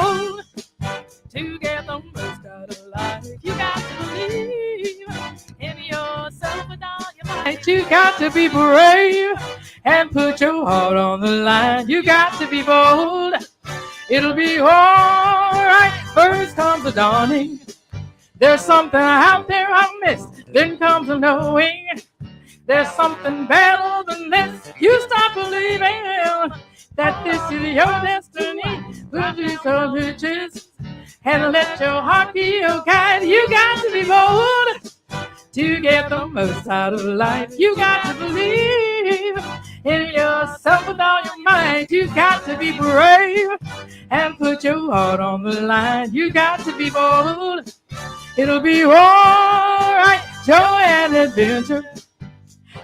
bold to get the most out of life. You got to believe in yourself with all your might. You got to be brave and put your heart on the line. You got to be bold. It'll be all right. First comes the dawning. There's something out there I missed. Then comes the knowing. There's something better than this. You stop believing that this is your destiny. Put yourself riches and let your heart feel kind. You got to be bold to get the most out of life. You got to believe in yourself with all your might. You got to be brave and put your heart on the line. You got to be bold. It'll be all right. Joy and adventure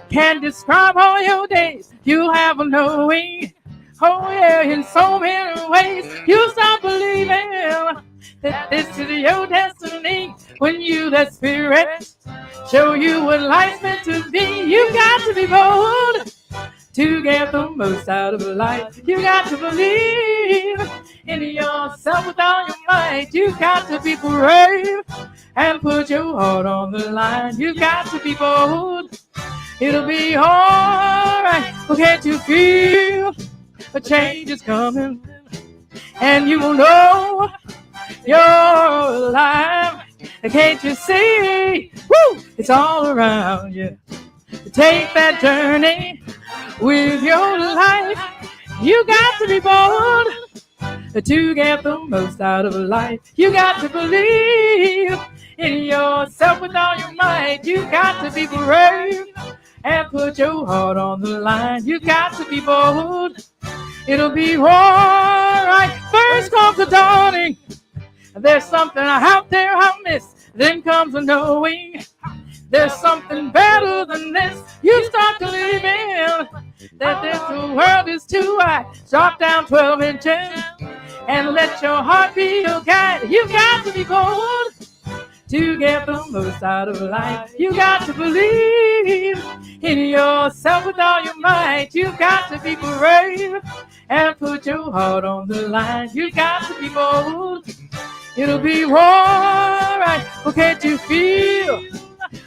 can't describe all your days. You'll have a knowing. Oh yeah, in so many ways. You stop believing that this is your destiny. When you let spirit show you what life's meant to be. You got to be bold to get the most out of life. You got to believe in yourself with all your might. You got to be brave and put your heart on the line. You got to be bold. It'll be all right. Well, can't you feel a change is coming? And you will know you're alive. Can't you see? Woo! It's all around you. Take that journey with your life. You got to be bold to get the most out of life. You got to believe in yourself with all your might. You got to be brave and put your heart on the line. You got to be bold. It'll be all right. First comes the dawning. There's something out there I miss. Then comes the knowing. There's something better than this. You start believing that this world is too wide. Drop down 12 inches and let your heart be your guide. You got to be bold to get the most out of life. You got to believe in yourself with all your might. You got to be brave and put your heart on the line. You got to be bold. It'll be all right. Well, can't you feel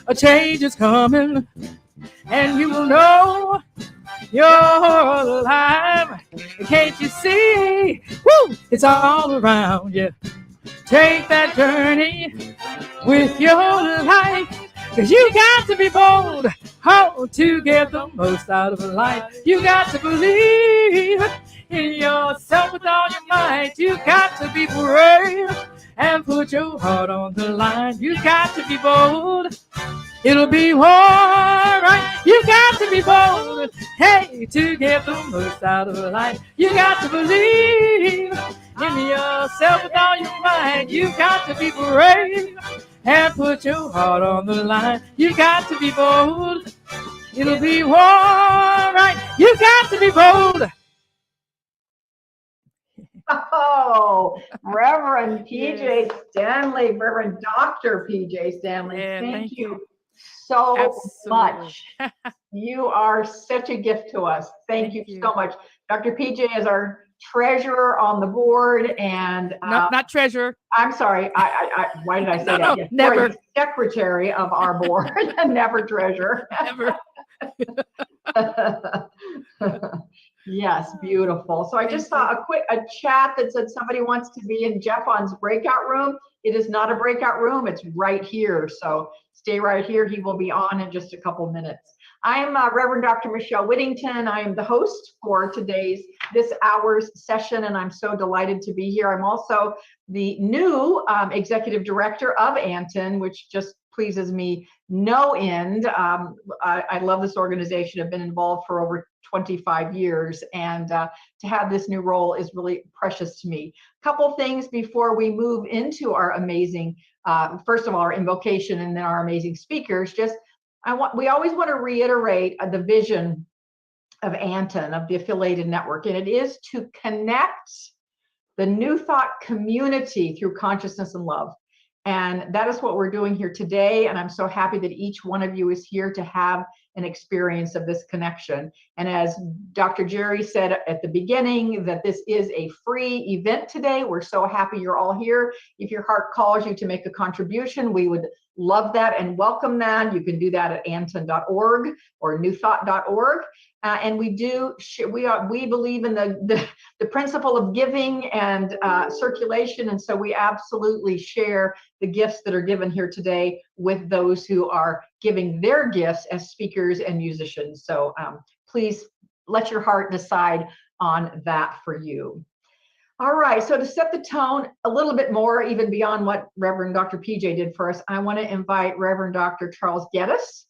a change is coming? And you will know you're alive. Can't you see? Woo! It's all around you. Take that journey with your life. Cause you got to be bold, how to get the most out of life. You got to believe in yourself with all your might. You got to be brave and put your heart on the line. You got to be bold. It'll be all right. You got to be bold, hey, to get the most out of life. You got to believe in yourself with all your might. You got to be brave and put your heart on the line. You got to be bold. It'll be all right. You got to be bold. Oh, Reverend P.J. Stanley, Reverend Dr. P.J. Stanley, Yeah, thank you so Absolutely. much. You are such a gift to us. Thank you so much. Dr. P.J. is our treasurer on the board, and not treasurer. I'm sorry. Why did I say that? No, Yes, never. Secretary of our board, never treasurer. Never. Yes, beautiful. So I just saw a chat that said somebody wants to be in Jeffon's breakout room. It is not a breakout room. It's right here. So stay right here. He will be on in just a couple minutes. I am Reverend Dr. Michelle Whittington. I am the host for this hour's session, and I'm so delighted to be here. I'm also the new executive director of ANTN, which just pleases me no end. I love this organization. I've been involved for over 25 years, and to have this new role is really precious to me. A couple things before we move into our amazing, first of all, our invocation and then our amazing speakers. We always want to reiterate the vision of ANTN, of the affiliated network, and it is to connect the New Thought community through consciousness and love. And that is what we're doing here today. And I'm so happy that each one of you is here to have an experience of this connection. And as Dr. Jerry said at the beginning, that this is a free event today. We're so happy you're all here. If your heart calls you to make a contribution, we would love that and welcome that. You can do that at antn.org or newthought.org. And we believe in the principle of giving and circulation. And so we absolutely share the gifts that are given here today with those who are giving their gifts as speakers and musicians. So please let your heart decide on that for you. All right, so to set the tone a little bit more, even beyond what Reverend Dr. PJ did for us, I want to invite Reverend Dr. Charles Geddes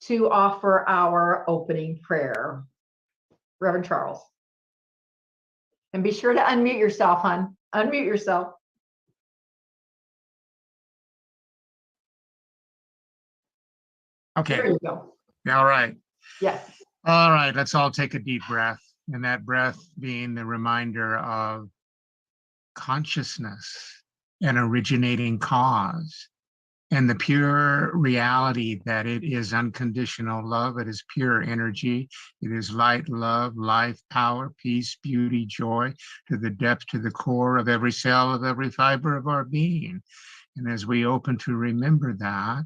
to offer our opening prayer. Reverend Charles. And be sure to unmute yourself, hon. Unmute yourself. Okay. There you go. All right. Yes. All right. Let's all take a deep breath. And that breath being the reminder of consciousness and originating cause and the pure reality that it is unconditional love. It is pure energy. It is light, love, life, power, peace, beauty, joy to the depth, to the core of every cell of every fiber of our being. And as we open to remember that,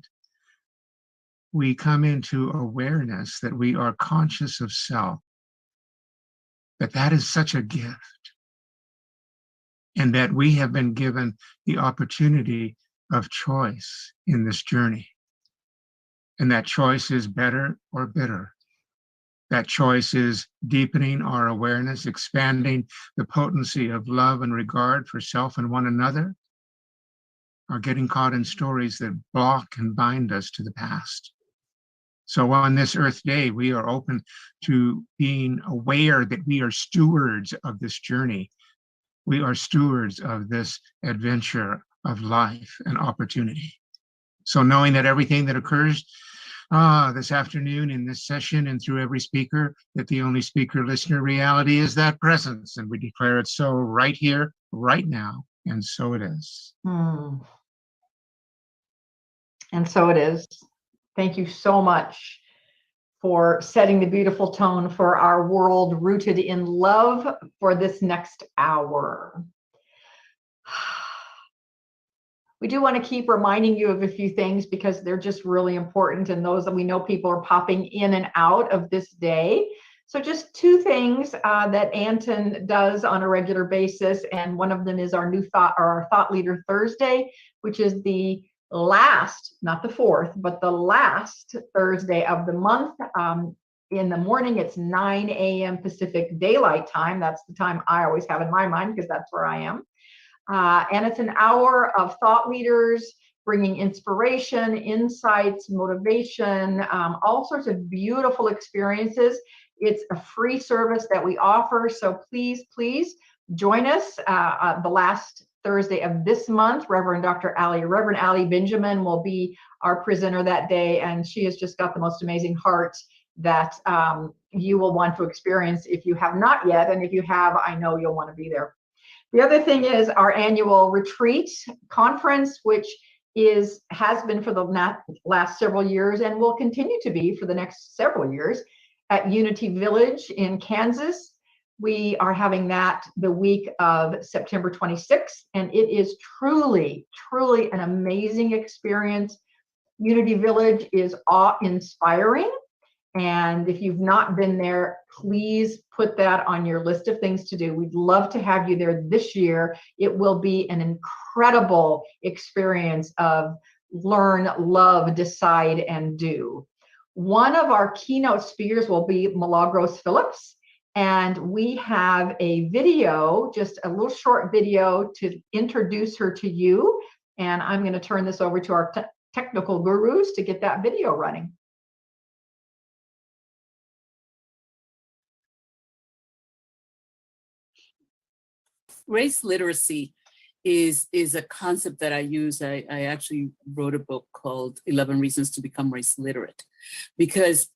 we come into awareness that we are conscious of self, that is such a gift, and that we have been given the opportunity of choice in this journey. And that choice is better or bitter. That choice is deepening our awareness, expanding the potency of love and regard for self and one another, or getting caught in stories that block and bind us to the past. So on this Earth Day, we are open to being aware that we are stewards of this journey. We are stewards of this adventure of life and opportunity. So knowing that everything that occurs this afternoon in this session and through every speaker, that the only speaker-listener reality is that presence. And we declare it so right here, right now. And so it is. And so it is. Thank you so much for setting the beautiful tone for our world rooted in love for this next hour. We do want to keep reminding you of a few things because they're just really important, and those that we know people are popping in and out of this day. So just two things that ANTN does on a regular basis, and one of them is our our Thought Leader Thursday, which is the last, not the fourth, but the last Thursday of the month. In the morning, it's 9 a.m. Pacific Daylight Time. That's the time I always have in my mind because that's where I am. And it's an hour of thought leaders bringing inspiration, insights, motivation, all sorts of beautiful experiences. It's a free service that we offer. So please, please join us the last Thursday of this month. Reverend Ali Benjamin will be our presenter that day, and she has just got the most amazing heart that you will want to experience if you have not yet, and if you have, I know you'll want to be there. The other thing is our annual retreat conference, which has been for the last several years and will continue to be for the next several years at Unity Village in Kansas. We are having that the week of September 26th, and it is truly, truly an amazing experience. Unity Village is awe-inspiring, and if you've not been there, please put that on your list of things to do. We'd love to have you there this year. It will be an incredible experience of learn, love, decide, and do. One of our keynote speakers will be Milagros Phillips. And we have a video, just a little short video to introduce her to you. And I'm going to turn this over to our technical gurus to get that video running. Race literacy is a concept that I use. I actually wrote a book called 11 Reasons to Become Race Literate, because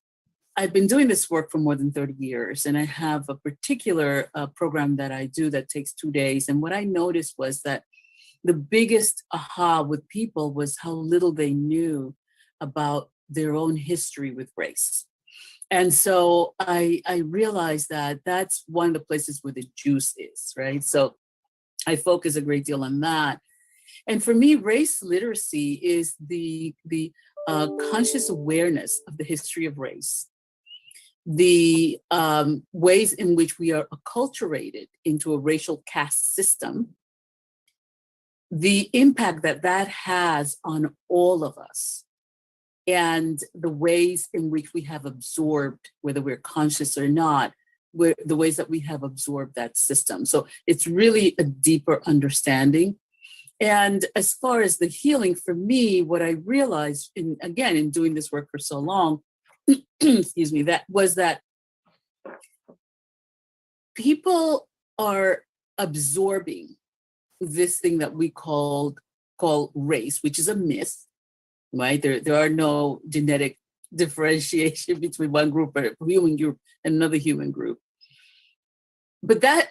I've been doing this work for more than 30 years, and I have a particular program that I do that takes 2 days. And what I noticed was that the biggest aha with people was how little they knew about their own history with race. And so I realized that that's one of the places where the juice is, right? So I focus a great deal on that. And for me, race literacy is the conscious awareness of the history of race, the ways in which we are acculturated into a racial caste system, the impact that that has on all of us, and the ways in which we have absorbed, whether we're conscious or not, the ways that we have absorbed that system. So it's really a deeper understanding. And as far as the healing, for me, what I realized, in doing this work for so long, excuse me, that was that people are absorbing this thing that we call race, which is a myth, right? There are no genetic differentiation between one group or human group and another human group. But that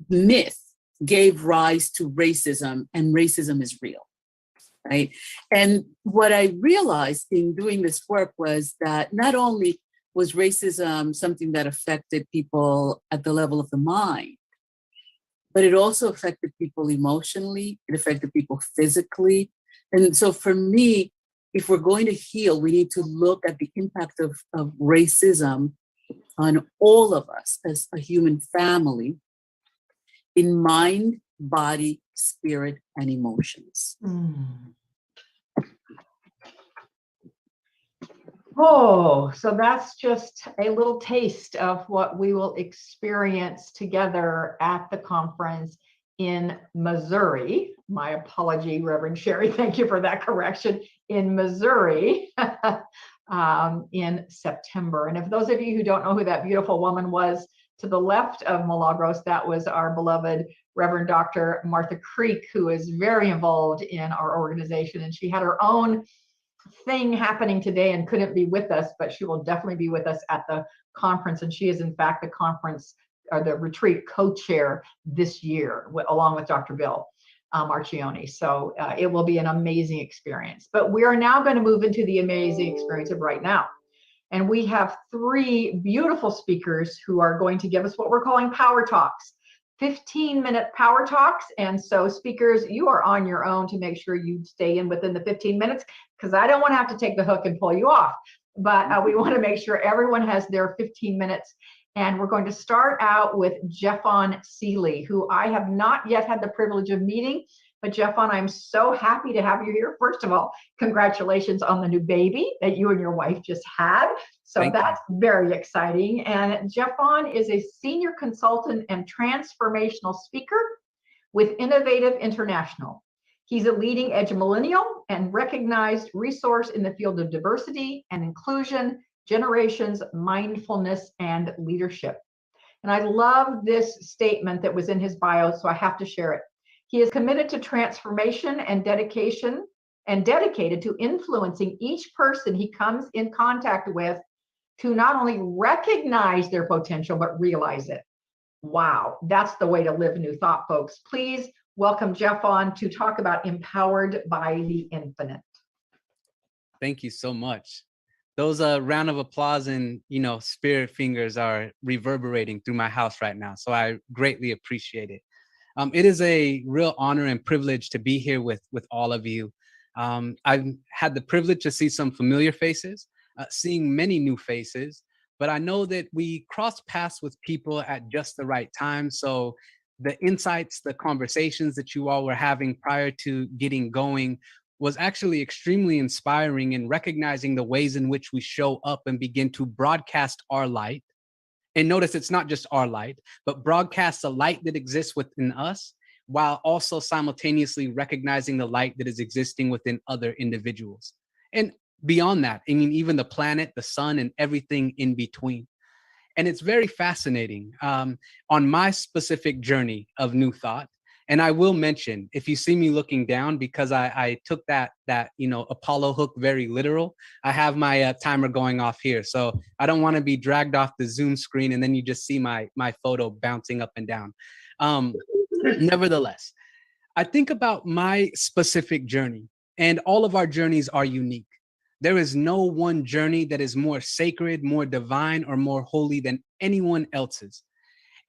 myth gave rise to racism, and racism is real, right? And what I realized in doing this work was that not only was racism something that affected people at the level of the mind, but it also affected people emotionally, it affected people physically. And so for me, if we're going to heal, we need to look at the impact of racism on all of us as a human family, in mind, body, spirit, and emotions. Oh, so that's just a little taste of what we will experience together at the conference in Missouri. My apology, Reverend Sherry. Thank you for that correction. In Missouri in September. And if those of you who don't know who that beautiful woman was to the left of Milagros, that was our beloved Reverend Dr. Martha Creek, who is very involved in our organization. And she had her own thing happening today and couldn't be with us, but she will definitely be with us at the conference. And she is in fact the conference or the retreat co-chair this year, along with Dr. Bill Marchione. So it will be an amazing experience. But we are now going to move into the amazing experience of right now. And we have 3 beautiful speakers who are going to give us what we're calling power talks, 15-minute power talks. And so speakers, you are on your own to make sure you stay in within the 15 minutes, because I don't want to have to take the hook and pull you off. But we want to make sure everyone has their 15 minutes. And we're going to start out with Jeffon Seeley, who I have not yet had the privilege of meeting. But Jeffon, I'm so happy to have you here. First of all, congratulations on the new baby that you and your wife just had. So that's very exciting. And Jeffon is a senior consultant and transformational speaker with Innovative International. He's a leading edge millennial and recognized resource in the field of diversity and inclusion, generations, mindfulness, and leadership. And I love this statement that was in his bio, so I have to share it. He is committed to transformation and dedicated to influencing each person he comes in contact with to not only recognize their potential, but realize it. Wow, that's the way to live New Thought, folks. Please welcome Jeffon to talk about Empowered by the Infinite. Thank you so much. Those round of applause and spirit fingers are reverberating through my house right now, so I greatly appreciate it. It is a real honor and privilege to be here with all of you. I've had the privilege to see some familiar faces, seeing many new faces, but I know that we cross paths with people at just the right time. So the insights, the conversations that you all were having prior to getting going was actually extremely inspiring in recognizing the ways in which we show up and begin to broadcast our light. And notice it's not just our light, but broadcast the light that exists within us, while also simultaneously recognizing the light that is existing within other individuals. And beyond that, I mean, even the planet, the sun, and everything in between. And it's very fascinating on my specific journey of New Thought. And I will mention, if you see me looking down, because I took that Apollo hook very literal, I have my timer going off here. So I don't want to be dragged off the Zoom screen and then you just see my photo bouncing up and down. Nevertheless, I think about my specific journey, and all of our journeys are unique. There is no one journey that is more sacred, more divine, or more holy than anyone else's.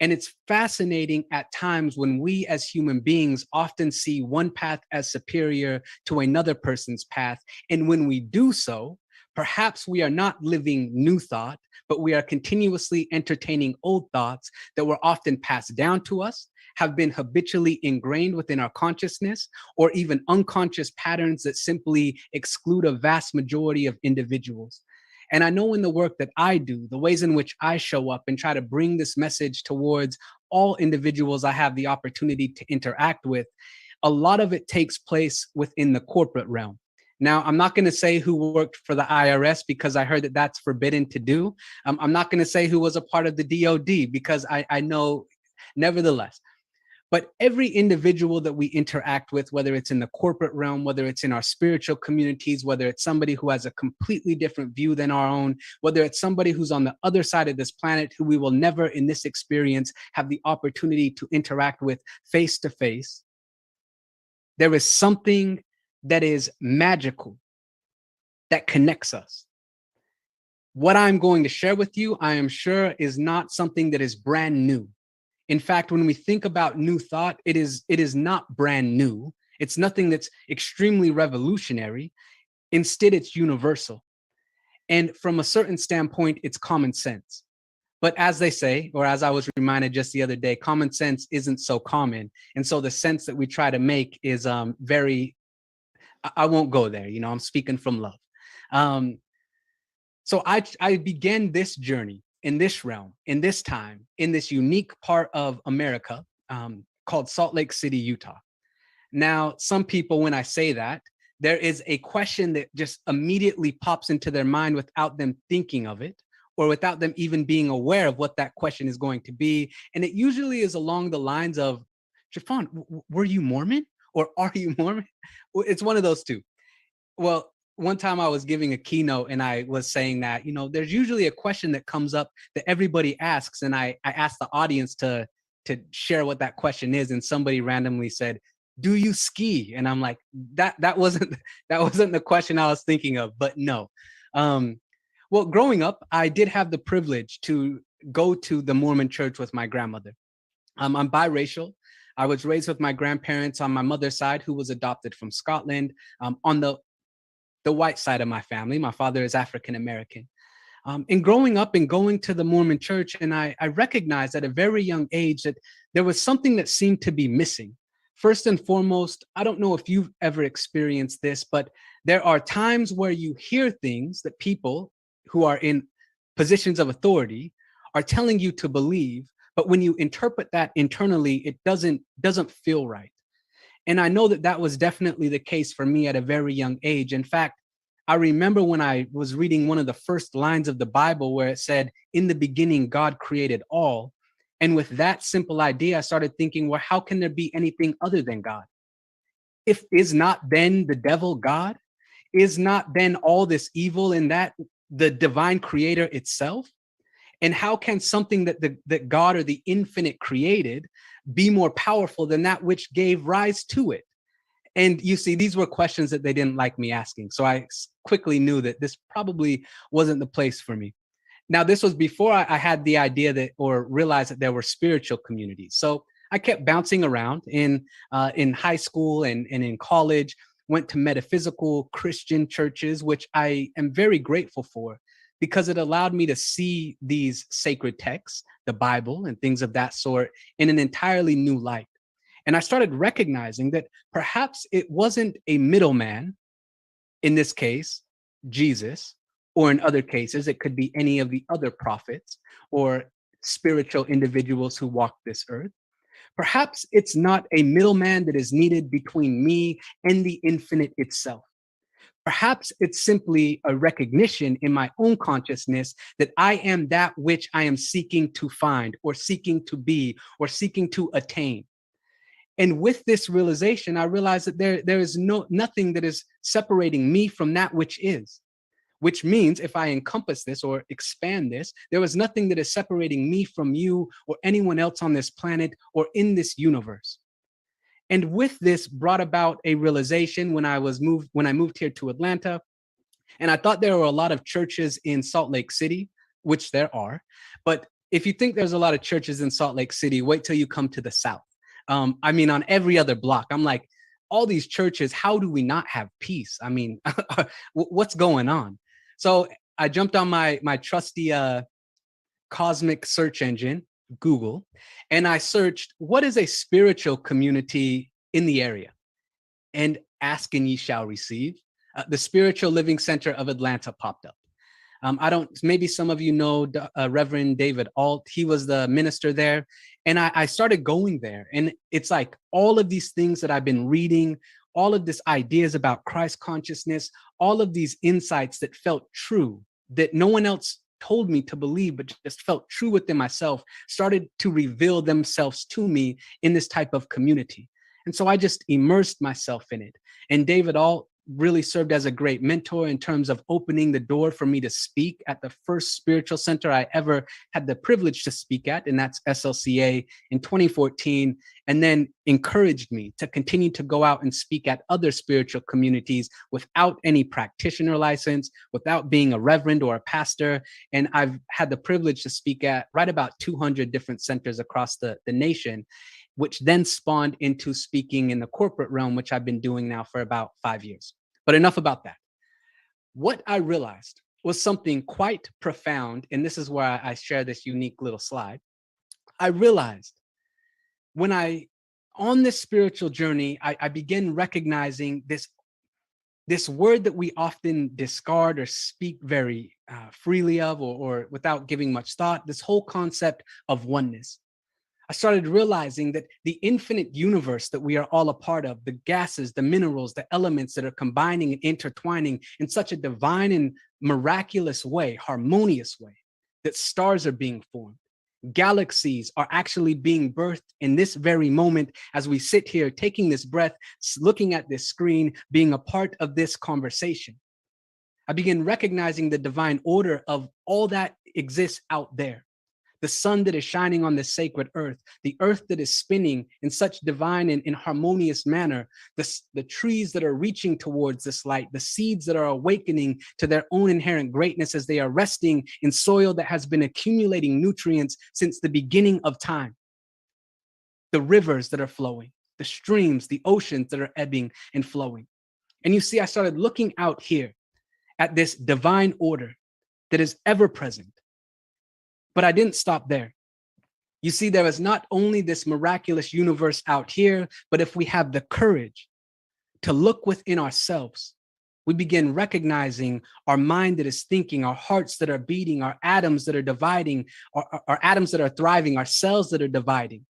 And it's fascinating at times when we as human beings often see one path as superior to another person's path. And when we do so, perhaps we are not living new thought, but we are continuously entertaining old thoughts that were often passed down to us, have been habitually ingrained within our consciousness, or even unconscious patterns that simply exclude a vast majority of individuals. And I know in the work that I do, the ways in which I show up and try to bring this message towards all individuals I have the opportunity to interact with, a lot of it takes place within the corporate realm. Now, I'm not going to say who worked for the IRS because I heard that that's forbidden to do. I'm not going to say who was a part of the DOD because I know, nevertheless. But every individual that we interact with, whether it's in the corporate realm, whether it's in our spiritual communities, whether it's somebody who has a completely different view than our own, whether it's somebody who's on the other side of this planet who we will never in this experience have the opportunity to interact with face to face, there is something that is magical that connects us. What I'm going to share with you, I am sure, is not something that is brand new. In fact, when we think about new thought, it is not brand new. It's nothing that's extremely revolutionary. Instead, it's universal. And from a certain standpoint, it's common sense. But as they say, or as I was reminded just the other day, common sense isn't so common. And so the sense that we try to make is very, I won't go there, you know, I'm speaking from love. So I began this journey in this realm, in this time, in this unique part of America called Salt Lake City, Utah. Now, some people, when I say that, there is a question that just immediately pops into their mind without them thinking of it, or without them even being aware of what that question is going to be. And it usually is along the lines of, Jeffon, were you Mormon? Or are you Mormon? It's one of those two. Well, one time I was giving a keynote and I was saying that, you know, there's usually a question that comes up that everybody asks. And I asked the audience to share what that question is. And somebody randomly said, do you ski? And I'm like, that wasn't the question I was thinking of, but no. Well, growing up, I did have the privilege to go to the Mormon church with my grandmother. I'm biracial. I was raised with my grandparents on my mother's side, who was adopted from Scotland. On the white side of my family, my father is African American. And growing up and going to the Mormon church, and I recognized at a very young age that there was something that seemed to be missing. First and foremost, I don't know if you've ever experienced this, but there are times where you hear things that people who are in positions of authority are telling you to believe, but when you interpret that internally, it doesn't feel right. And I know that that was definitely the case for me at a very young age. In fact, I remember when I was reading one of the first lines of the Bible where it said, in the beginning, God created all. And with that simple idea, I started thinking, well, how can there be anything other than God? Is not then the devil God? Is not then all this evil in that the divine creator itself? And how can something that God or the infinite created be more powerful than that which gave rise to it? And you see, these were questions that they didn't like me asking. So I quickly knew that this probably wasn't the place for me. Now, this was before I had the idea that, or realized that there were spiritual communities. So I kept bouncing around in high school and in college, went to metaphysical Christian churches, which I am very grateful for, because it allowed me to see these sacred texts, the Bible and things of that sort, in an entirely new light. And I started recognizing that perhaps it wasn't a middleman, in this case, Jesus, or in other cases, it could be any of the other prophets or spiritual individuals who walk this earth. Perhaps it's not a middleman that is needed between me and the infinite itself. Perhaps it's simply a recognition in my own consciousness that I am that which I am seeking to find, or seeking to be, or seeking to attain. And with this realization, I realized that there is nothing that is separating me from that which is, which means if I encompass this or expand this, there was nothing that is separating me from you or anyone else on this planet or in this universe. And with this brought about a realization when I moved here to Atlanta, And I thought there were a lot of churches in Salt Lake City, which there are. But if you think there's a lot of churches in Salt Lake City, wait till you come to the South. I mean, on every other block, I'm like, all these churches, how do we not have peace? I mean, what's going on? So I jumped on my trusty cosmic search engine, Google, and I searched, what is a spiritual community in the area? And ask and ye shall receive. The Spiritual Living Center of Atlanta popped up. Maybe some of you know Reverend David Alt. He was the minister there. And I started going there. And it's like all of these things that I've been reading, all of these ideas about Christ consciousness, all of these insights that felt true, that no one else told me to believe, but just felt true within myself, started to reveal themselves to me in this type of community. And so I just immersed myself in it. And David Alt really served as a great mentor in terms of opening the door for me to speak at the first spiritual center I ever had the privilege to speak at, and that's SLCA in 2014, and then encouraged me to continue to go out and speak at other spiritual communities without any practitioner license, without being a reverend or a pastor. And I've had the privilege to speak at right about 200 different centers across the nation, which then spawned into speaking in the corporate realm, which I've been doing now for about 5 years. But enough about that. What I realized was something quite profound, and this is where I share this unique little slide. I realized when on this spiritual journey, I began recognizing this word that we often discard or speak very freely of, or without giving much thought, this whole concept of oneness. I started realizing that the infinite universe that we are all a part of, the gases, the minerals, the elements that are combining and intertwining in such a divine and miraculous way, harmonious way, that stars are being formed. Galaxies are actually being birthed in this very moment as we sit here taking this breath, looking at this screen, being a part of this conversation. I began recognizing the divine order of all that exists out there. The sun that is shining on this sacred earth, the earth that is spinning in such divine and harmonious manner, the trees that are reaching towards this light, the seeds that are awakening to their own inherent greatness as they are resting in soil that has been accumulating nutrients since the beginning of time. The rivers that are flowing, the streams, the oceans that are ebbing and flowing. And you see, I started looking out here at this divine order that is ever present. But I didn't stop there. You see, there is not only this miraculous universe out here, but if we have the courage to look within ourselves, we begin recognizing our mind that is thinking, our hearts that are beating, our atoms that are dividing, our atoms that are thriving, our cells that are dividing.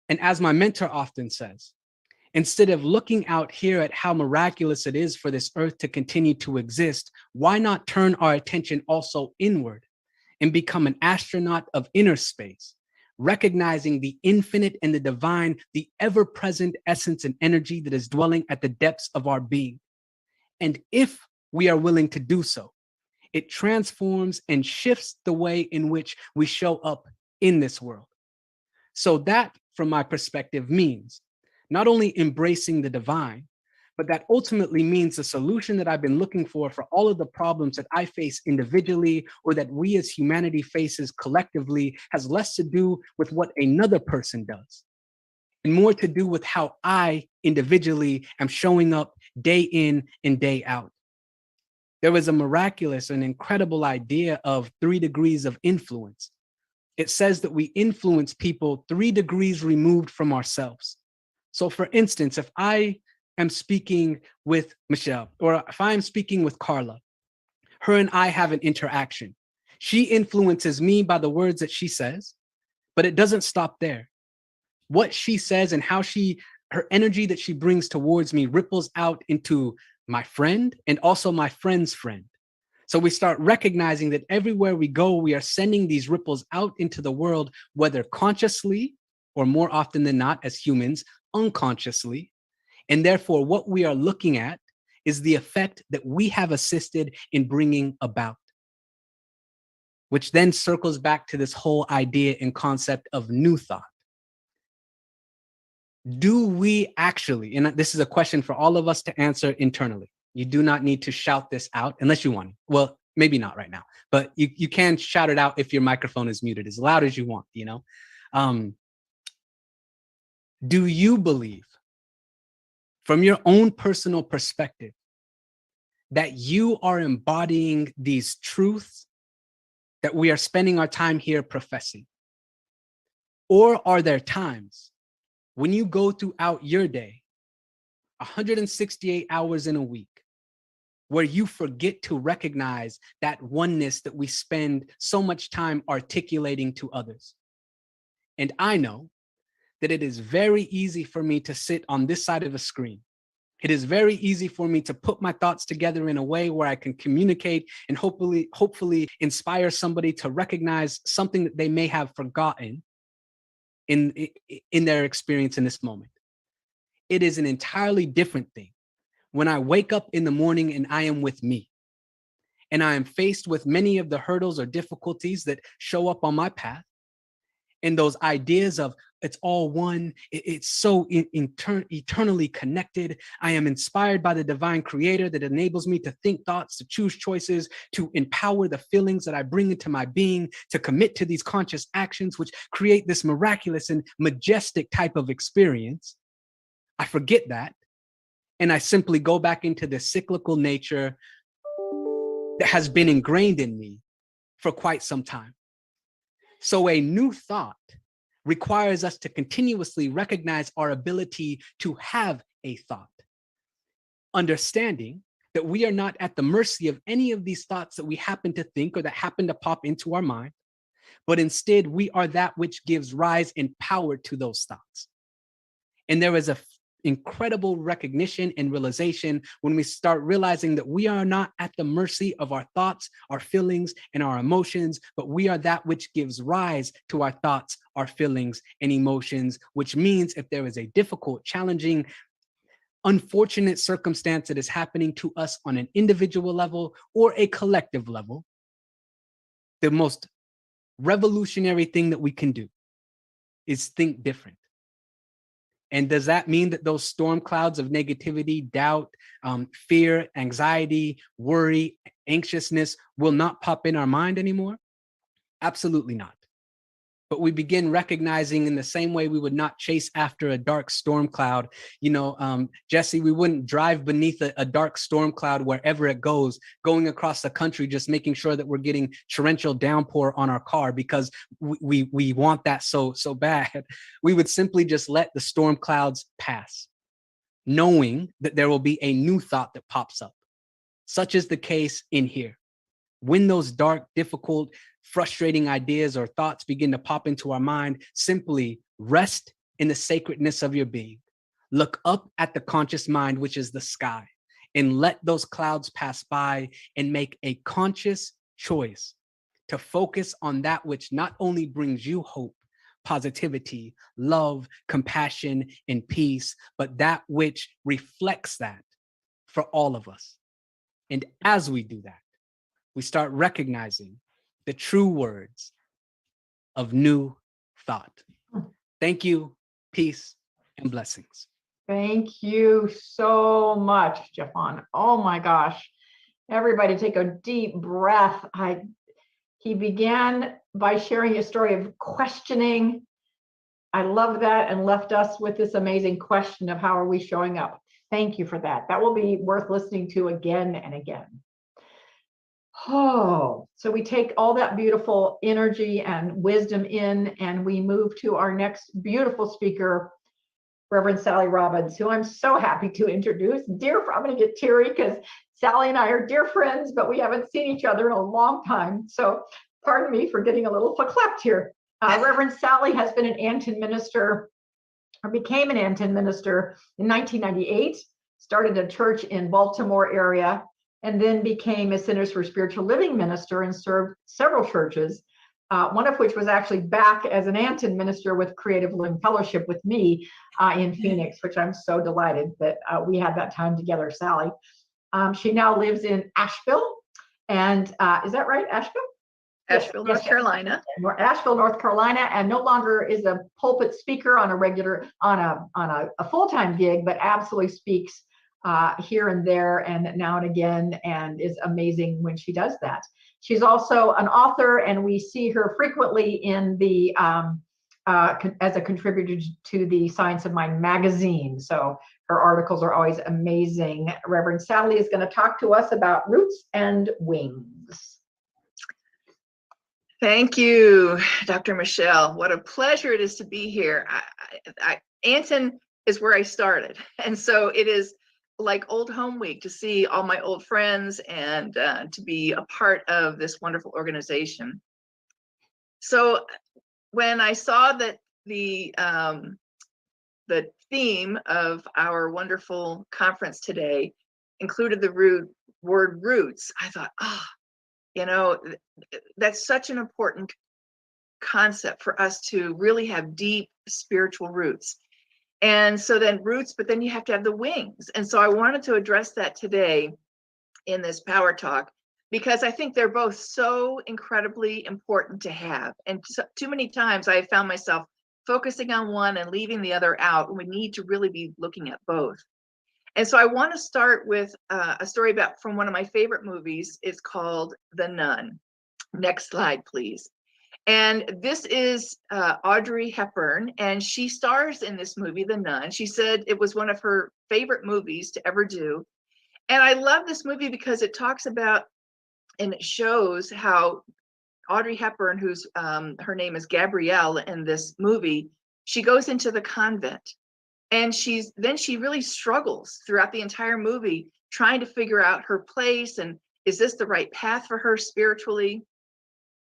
And as my mentor often says, instead of looking out here at how miraculous it is for this earth to continue to exist, why not turn our attention also inward and become an astronaut of inner space, recognizing the infinite and the divine, the ever-present essence and energy that is dwelling at the depths of our being. And if we are willing to do so, it transforms and shifts the way in which we show up in this world. So that, from my perspective, means not only embracing the divine, but that ultimately means the solution that I've been looking for all of the problems that I face individually, or that we as humanity faces collectively, has less to do with what another person does and more to do with how I individually am showing up day in and day out. There was a miraculous and incredible idea of 3 degrees of influence. It says that we influence people 3 degrees removed from ourselves. So for instance, if I am speaking with Michelle, or if I'm speaking with Carla, her and I have an interaction. She influences me by the words that she says, but it doesn't stop there. What she says and how her energy that she brings towards me ripples out into my friend and also my friend's friend. So we start recognizing that everywhere we go, we are sending these ripples out into the world, whether consciously or more often than not as humans, unconsciously. And therefore, what we are looking at is the effect that we have assisted in bringing about, which then circles back to this whole idea and concept of new thought. Do we actually, and this is a question for all of us to answer internally, You do not need to shout this out unless you want. Well, maybe not right now, but you can shout it out if your microphone is muted as loud as you want, you know? Do you believe, from your own personal perspective, that you are embodying these truths that we are spending our time here professing? Or are there times when you go throughout your day, 168 hours in a week, where you forget to recognize that oneness that we spend so much time articulating to others? And I know that it is very easy for me to sit on this side of a screen. It is very easy for me to put my thoughts together in a way where I can communicate and hopefully inspire somebody to recognize something that they may have forgotten in their experience in this moment. It is an entirely different thing when I wake up in the morning and I am with me, and I am faced with many of the hurdles or difficulties that show up on my path, and those ideas of it's all one, it's so eternally connected. I am inspired by the divine creator that enables me to think thoughts, to choose choices, to empower the feelings that I bring into my being, to commit to these conscious actions, which create this miraculous and majestic type of experience. I forget that, and I simply go back into the cyclical nature that has been ingrained in me for quite some time. So a new thought requires us to continuously recognize our ability to have a thought, understanding that we are not at the mercy of any of these thoughts that we happen to think or that happen to pop into our mind, but instead we are that which gives rise and power to those thoughts. And there is a incredible recognition and realization when we start realizing that we are not at the mercy of our thoughts, our feelings, and our emotions, but we are that which gives rise to our thoughts, our feelings, and emotions, which means if there is a difficult, challenging, unfortunate circumstance that is happening to us on an individual level or a collective level, the most revolutionary thing that we can do is think different. And does that mean that those storm clouds of negativity, doubt, fear, anxiety, worry, anxiousness will not pop in our mind anymore? Absolutely not. But we begin recognizing in the same way we would not chase after a dark storm cloud. You know, Jesse, we wouldn't drive beneath a dark storm cloud wherever it goes, going across the country, just making sure that we're getting torrential downpour on our car because we want that so bad. We would simply just let the storm clouds pass, knowing that there will be a new thought that pops up. Such is the case in here. When those dark, difficult, frustrating ideas or thoughts begin to pop into our mind, simply rest in the sacredness of your being. Look up at the conscious mind, which is the sky, and let those clouds pass by and make a conscious choice to focus on that which not only brings you hope, positivity, love, compassion, and peace, but that which reflects that for all of us. And as we do that, we start recognizing the true words of new thought. Thank you, peace, and blessings. Thank you so much, Jeffon. Oh my gosh. Everybody take a deep breath. He began by sharing his story of questioning. I love that, and left us with this amazing question of how are we showing up? Thank you for that. That will be worth listening to again and again. Oh, so we take all that beautiful energy and wisdom in, and we move to our next beautiful speaker, Reverend Sally Robbins, who I'm so happy to introduce. I'm going to get teary because Sally and I are dear friends, but we haven't seen each other in a long time. So pardon me for getting a little verklempt here. Reverend Sally has been an ANTN minister, or became an ANTN minister in 1998, started a church in Baltimore area, and then became a Centers for Spiritual Living minister and served several churches, one of which was actually back as an ANTN minister with Creative Living Fellowship with me in Phoenix, which I'm so delighted that we had that time together, Sally. She now lives in Asheville, and is that right, Asheville? Asheville, North Carolina. Asheville, North Carolina, and no longer is a pulpit speaker on a regular, on a full-time gig, but absolutely speaks here and there and now and again, and is amazing when she does that. She's also an author, and we see her frequently in the as a contributor to the Science of Mind magazine. So her articles are always amazing. Reverend Sally is going to talk to us about roots and wings. Thank you, Dr. Michelle. What a pleasure it is to be here. ANTN is where I started. And so it is like old home week to see all my old friends and to be a part of this wonderful organization. So when I saw that the theme of our wonderful conference today included the word roots, I thought, that's such an important concept for us to really have deep spiritual roots. And so then roots, but then you have to have the wings. And so I wanted to address that today in this power talk, because I think they're both so incredibly important to have. And so, too many times I have found myself focusing on one and leaving the other out, and we need to really be looking at both. And so I want to start with a story from one of my favorite movies. It's called The Nun. Next slide, please. And this is Audrey Hepburn, and she stars in this movie, The Nun. She said it was one of her favorite movies to ever do. And I love this movie because it talks about and it shows how Audrey Hepburn, who's her name is Gabrielle in this movie, she goes into the convent. And she really struggles throughout the entire movie, trying to figure out her place and is this the right path for her spiritually?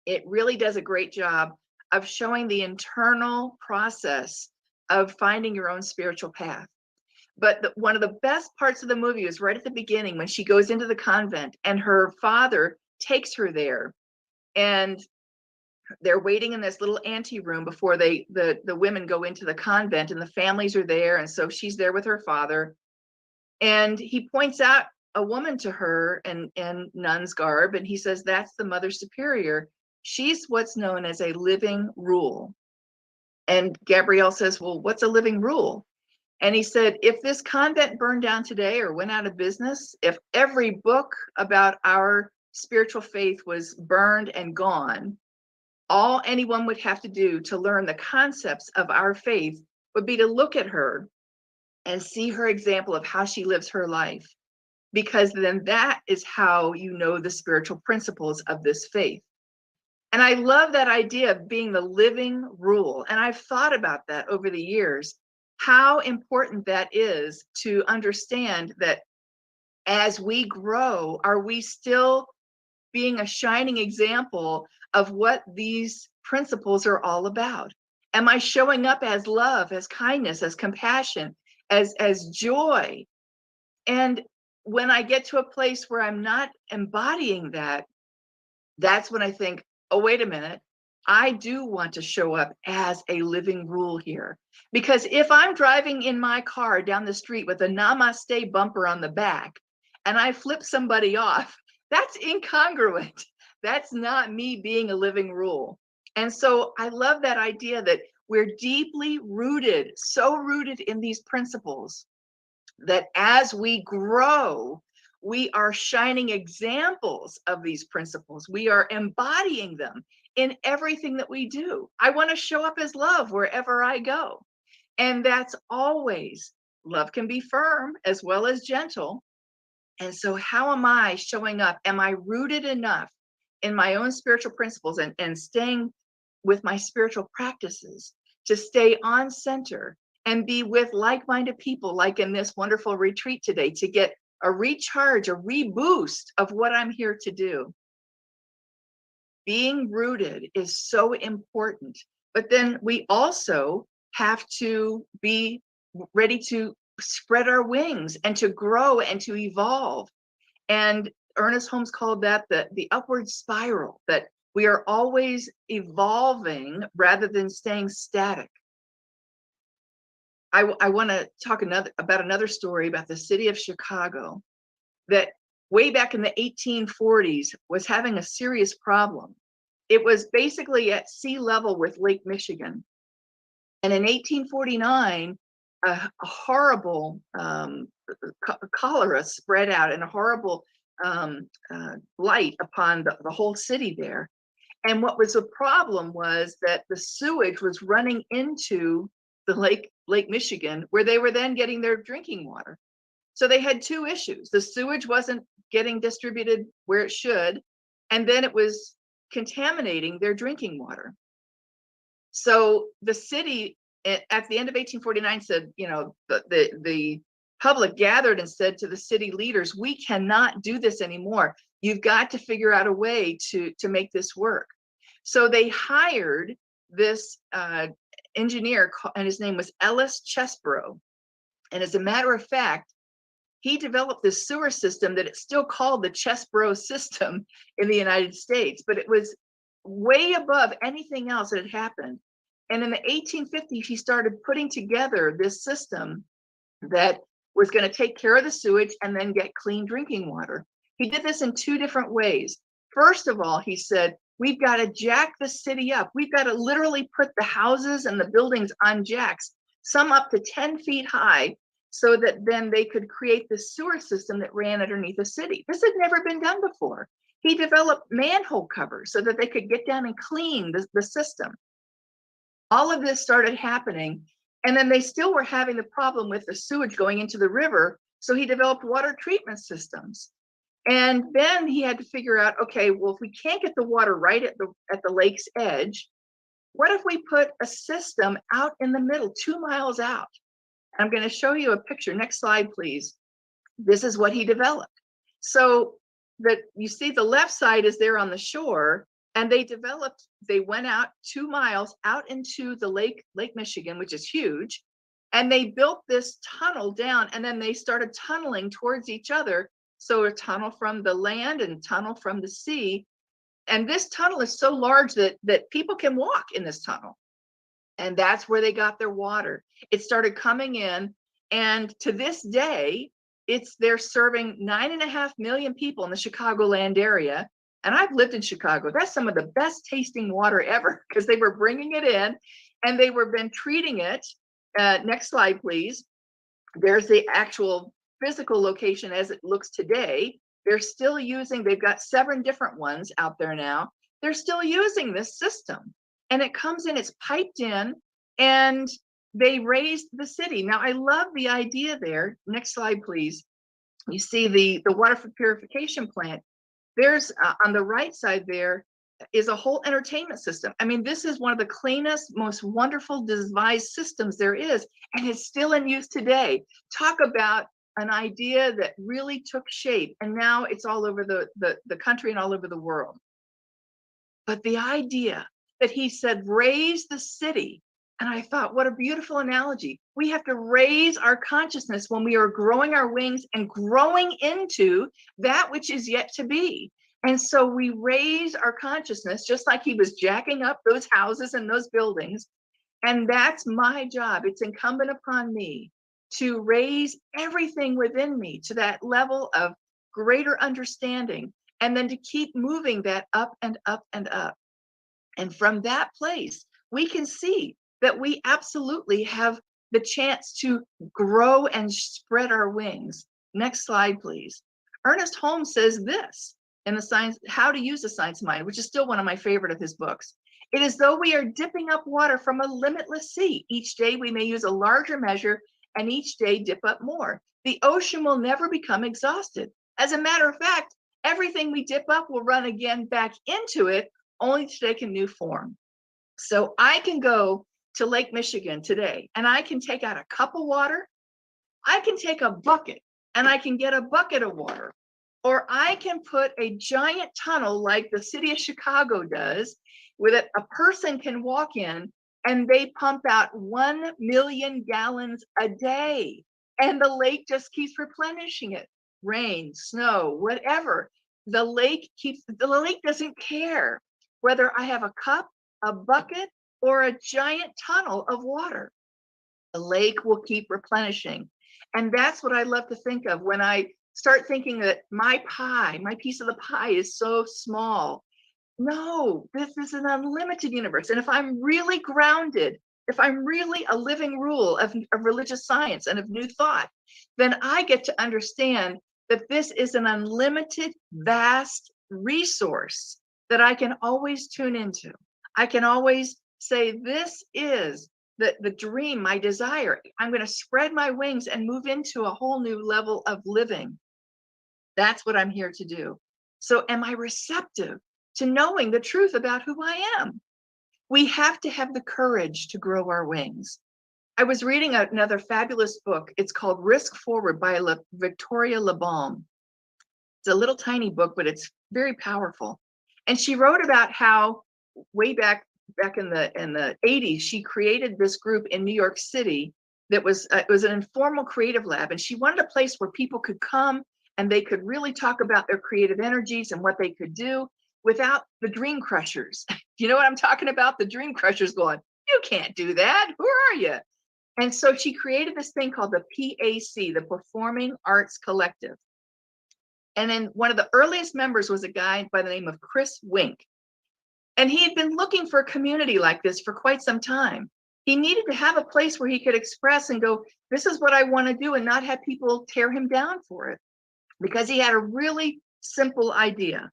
It really does a great job of showing the internal process of finding your own spiritual path. But one of the best parts of the movie is right at the beginning when she goes into the convent and her father takes her there, and they're waiting in this little ante room before the women go into the convent, and the families are there. And so she's there with her father, and he points out a woman to her in nun's garb, and he says, that's the Mother Superior. She's what's known as a living rule. And Gabrielle says, well, what's a living rule? And he said, if this convent burned down today or went out of business, if every book about our spiritual faith was burned and gone, all anyone would have to do to learn the concepts of our faith would be to look at her and see her example of how she lives her life, because then that is how you know the spiritual principles of this faith. And I love that idea of being the living rule. And I've thought about that over the years, how important that is to understand that as we grow, are we still being a shining example of what these principles are all about? Am I showing up as love, as kindness, as compassion, as joy? And when I get to a place where I'm not embodying that, that's when I think, oh, wait a minute, I do want to show up as a living rule here. Because if I'm driving in my car down the street with a namaste bumper on the back and I flip somebody off, that's incongruent. That's not me being a living rule. And so I love that idea that we're deeply rooted, so rooted in these principles that as we grow, we are shining examples of these principles. We are embodying them in everything that we do. I want to show up as love wherever I go. And that's always, love can be firm as well as gentle. And so how am I showing up? Am I rooted enough in my own spiritual principles and staying with my spiritual practices to stay on center and be with like-minded people, like in this wonderful retreat today, to get a recharge, a reboost of what I'm here to do? Being rooted is so important, but then we also have to be ready to spread our wings and to grow and to evolve. And Ernest Holmes called that the upward spiral, that we are always evolving rather than staying static. I want to talk about another story about the city of Chicago that way back in the 1840s was having a serious problem. It was basically at sea level with Lake Michigan. And in 1849, a horrible cholera spread out and a horrible blight upon the whole city there. And what was the problem was that the sewage was running into the Lake Michigan, where they were then getting their drinking water. So they had two issues. The sewage wasn't getting distributed where it should, and then it was contaminating their drinking water. So the city at the end of 1849 said, you know, the public gathered and said to the city leaders, we cannot do this anymore. You've got to figure out a way to make this work. So they hired this engineer, and his name was Ellis Chesbrough. And as a matter of fact, he developed this sewer system that it's still called the Chesbrough system in the United States, but it was way above anything else that had happened. And in the 1850s, he started putting together this system that was going to take care of the sewage and then get clean drinking water. He did this in two different ways. First of all, he said, we've got to jack the city up. We've got to literally put the houses and the buildings on jacks, some up to 10 feet high, so that then they could create the sewer system that ran underneath the city. This had never been done before. He developed manhole covers so that they could get down and clean the system. All of this started happening, and then they still were having the problem with the sewage going into the river, so he developed water treatment systems. And then he had to figure out, okay, well, if we can't get the water right at the lake's edge, what if we put a system out in the middle, 2 miles out? I'm going to show you a picture. Next slide, please. This is what he developed. So that you see the left side is there on the shore, and they went out 2 miles out into the Lake Michigan, which is huge. And they built this tunnel down, and then they started tunneling towards each other. So a tunnel from the land and tunnel from the sea. And this tunnel is so large that people can walk in this tunnel. And that's where they got their water. It started coming in, and to this day, they're serving 9.5 million people in the Chicagoland area. And I've lived in Chicago. That's some of the best tasting water ever, because they were bringing it in and they were been treating it. Next slide, please. There's the actual physical location as it looks today. They're still using, they've got 7 different ones out there now. They're still using this system. And it comes in, it's piped in, and they raised the city. Now, I love the idea there. Next slide, please. You see the water purification plant. There's on the right side there is a whole entertainment system. I mean, this is one of the cleanest, most wonderful devised systems there is, and it's still in use today. Talk about an idea that really took shape, and now it's all over the country and all over the world. But the idea that he said, raise the city. And I thought, what a beautiful analogy. We have to raise our consciousness when we are growing our wings and growing into that which is yet to be. And so we raise our consciousness, just like he was jacking up those houses and those buildings. And that's my job. It's incumbent upon me to raise everything within me to that level of greater understanding, and then to keep moving that up and up and up. And from that place, we can see that we absolutely have the chance to grow and spread our wings. Next slide, please. Ernest Holmes says this in the science, How to Use the Science of Mind, which is still one of my favorite of his books. It is though we are dipping up water from a limitless sea. Each day we may use a larger measure, and each day dip up more. The ocean will never become exhausted. As a matter of fact, everything we dip up will run again back into it, only to take a new form. So I can go to Lake Michigan today, and I can take out a cup of water. I can take a bucket, and I can get a bucket of water. Or I can put a giant tunnel like the city of Chicago does, with it, a person can walk in, and they pump out 1 million gallons a day. And the lake just keeps replenishing it. Rain, snow, whatever. The lake doesn't care whether I have a cup, a bucket, or a giant tunnel of water. The lake will keep replenishing. And that's what I love to think of when I start thinking that my piece of the pie is so small. No, this is an unlimited universe. And if I'm really grounded if I'm really a living rule of religious science and of new thought, then I get to understand that this is an unlimited, vast resource that I can always tune into. I can always say, this is the dream, my desire. I'm going to spread my wings and move into a whole new level of living. That's what I'm here to do. So am I receptive to knowing the truth about who I am? We have to have the courage to grow our wings. I was reading another fabulous book. It's called Risk Forward by Victoria Labalme. It's a little tiny book, but it's very powerful. And she wrote about how way back in the 80s, she created this group in New York City that was it was an informal creative lab. And she wanted a place where people could come and they could really talk about their creative energies and what they could do without the dream crushers. You know what I'm talking about? The dream crushers going, you can't do that. Who are you? And so she created this thing called the PAC, the Performing Arts Collective. And then one of the earliest members was a guy by the name of Chris Wink. And he had been looking for a community like this for quite some time. He needed to have a place where he could express and go, this is what I want to do, and not have people tear him down for it. Because he had a really simple idea.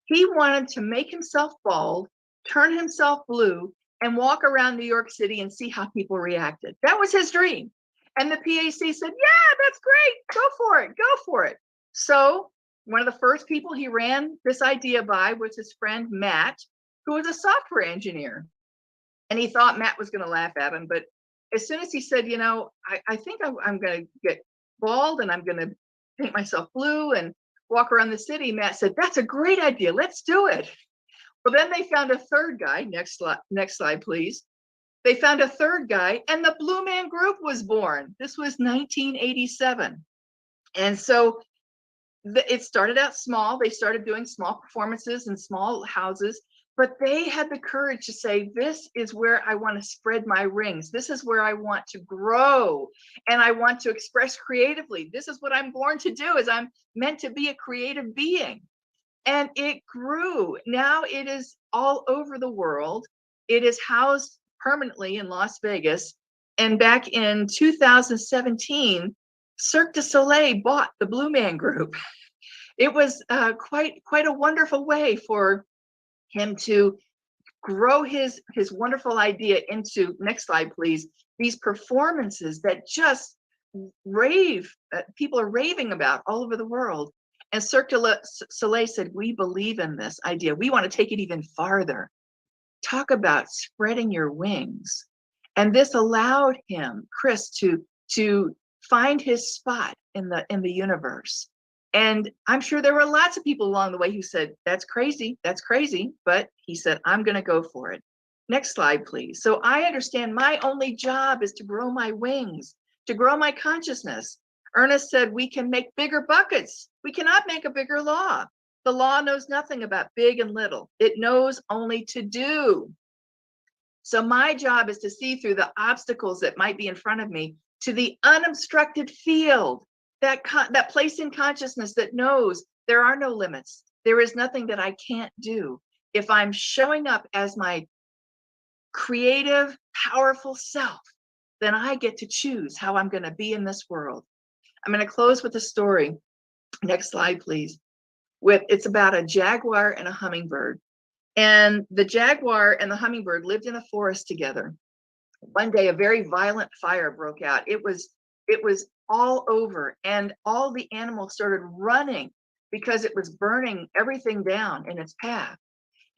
He wanted to make himself bald, turn himself blue, and walk around New York City and see how people reacted. That was his dream. And the PAC said, yeah, that's great. Go for it. Go for it. So one of the first people he ran this idea by was his friend Matt, who was a software engineer. And he thought Matt was going to laugh at him. But as soon as he said, you know, I think I'm going to get bald and I'm going to paint myself blue and walk around the city, Matt said, that's a great idea. Let's do it. Well, then they found a third guy. Next slide, please. They found a third guy, and the Blue Man Group was born. This was 1987. And so it started out small. They started doing small performances in small houses, but they had the courage to say, this is where I want to spread my wings. This is where I want to grow, and I want to express creatively. This is what I'm born to do, is I'm meant to be a creative being. And it grew. Now it is all over the world. It is housed permanently in Las Vegas. And back in 2017, Cirque du Soleil bought the Blue Man Group. It was quite a wonderful way for him to grow his wonderful idea into, next slide, please, these performances that just people are raving about all over the world. And Cirque du Soleil said, we believe in this idea. We want to take it even farther. Talk about spreading your wings. And this allowed him, Chris, to find his spot in the universe. And I'm sure there were lots of people along the way who said, that's crazy. But he said, I'm going to go for it. Next slide, please. So I understand my only job is to grow my wings, to grow my consciousness. Ernest said, we can make bigger buckets. We cannot make a bigger law. The law knows nothing about big and little. It knows only to do. So my job is to see through the obstacles that might be in front of me to the unobstructed field, that place in consciousness that knows there are no limits. There is nothing that I can't do. If I'm showing up as my creative, powerful self, then I get to choose how I'm going to be in this world. I'm going to close with a story. Next slide, please. It's about a jaguar and a hummingbird. And the jaguar and the hummingbird lived in a forest together. One day, a very violent fire broke out. It was all over, and all the animals started running because it was burning everything down in its path.